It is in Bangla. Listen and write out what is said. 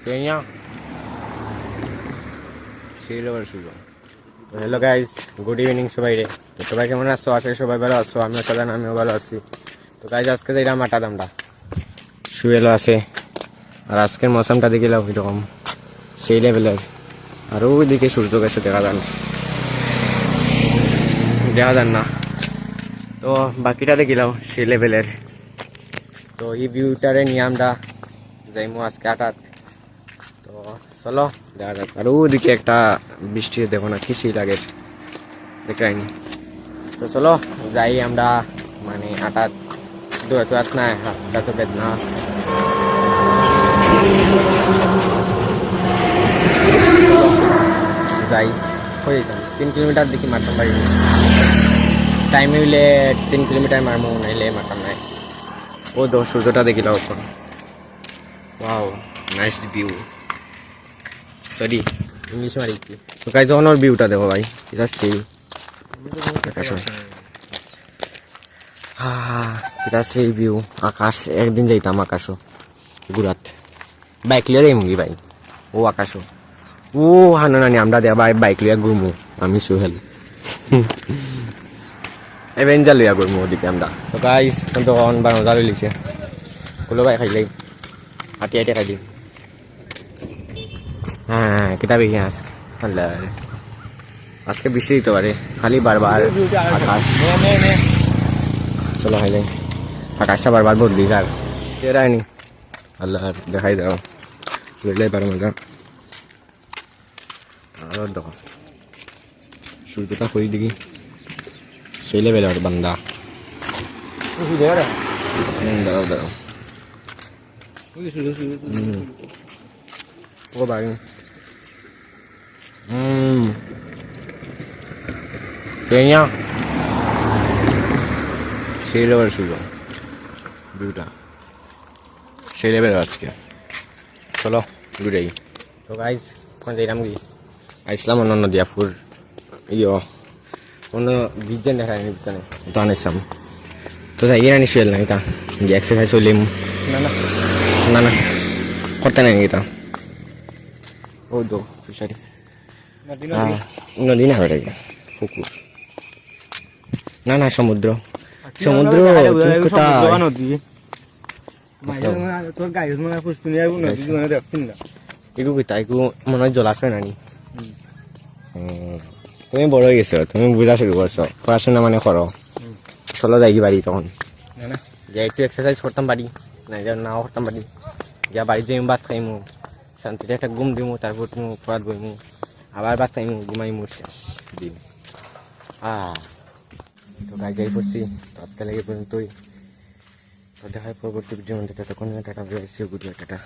Kayaknya silver sugar. Hello guys, good evening সবাই রে। তো সবাই কেমন আছো? আশা করি সবাই ভালো আছো। আমিও সাধারণ আমিও ভালো আছি। তো গাইজ আজকে যাইলাম আটা দামটা শুয়েলো আছে। আর আজকের মৌসুমটা দেখিলাম কীরকম, সেই লেভেলের। আর ওইদিকে সূর্য গেছে দেখা যান না। তো বাকিটা দেখিলাম সেই লেভেলের। তো এই ভিউটারে নিয়ে আমরা যাইমু আজকে আটাত। তো চলো দেখা যাক। আর ওদিকে একটা বৃষ্টি দেখো না, কি সেই লাগে দেখাইনি। তো চলো যাই আমরা, মানে আটাত দৌড়াত না, হাতটা তো বেদনা। যাই হয়ে যেতাম 3 কিলোমিটার দেখি মারতাম পারি, টাইম হইলে 3 কিলোমিটার মারমু, নাইলে মারতাম নাই। ও দো সূর্যটা দেখিলাম উপর। Wow, nice view. Sorry English মারি কি। তো গাইজ যখন ওর ভিউটা দেখো ভাই, এটা সেই এটা সেই ভিউ। আকাশ, একদিন যাইতাম আকাশও ঘুরাত, বাইক লিয়ে যাই মুগি ভাই। ও আকাশও ও হানো নানি আমরা দেয়া ভাই বাইক লিয়া ঘুরমু। আমি সোহেল এভেঞ্জার লিয়া ঘুরমু ওদিকে আমরা। তো গাইজ তখন 12 লিছে কোলো ভাই খাইলাই হাঁটি হাঁটি খাই দিই। হ্যাঁ কিতাবি আজকে আল্লাহ, আজকে বৃষ্টি দিতে পারে খালি বারবার আকাশ। চলো খাইলাই আকাশটা বারবার বদলি স্যার তেরায়নি। আল্লাহ দেখাই দাও বুঝলাই পারো মজা। আর দেখো সূর্যটা কই দিকে সেই লেভেল আর বান্দা। দাঁড়াও দাঁড়াও ও ভাই Kayaknya সেই লেভেল ছিল ভিউটা, সেই লেভেল আজকে। চলো ঘুরেই। তো গাইজ কোন যাইলাম কি আইসলাম অন্য নদিয়াপুর ইয় অন্য বিজ্ঞান দেখা যায়নি পিছনে, তো আনাইছিলাম। তো যাই গিয়ে শুয়েল না এটা গিয়ে এক্সারসাইজ হইলিম। না না না না করতে নাই এটা। ও দো ফিশারি নদী না হয়ে গিয়ে পুকুর, না না সমুদ্র। সমুদ্র মনে হয় জলাশয় নানি। তুমি বড় হয়ে গেছো, তুমি বুঝা শুরু করছো, পড়াশোনা মানে করো। চলো যাই কি বাড়ি তখন যাই একটু এক্সারসাইজ করতাম বাড়ি, নাই নাও করতাম বাড়ি গিয়া বাড়ি যাইম, ভাত খাইমু, শান্তিতে একটা ঘুম দিমু, তারপর তুমি পড়াত বইমু, আবার ভাত খাইমু, ঘুমাইমু, শেষ দিন। তো গাই যাই পড়ছি। তো আজকে লেগে পর্যন্তই। তো দেখায় পরবর্তী ভিডিও মধ্যে, ততক্ষণ টাটা, টাটা।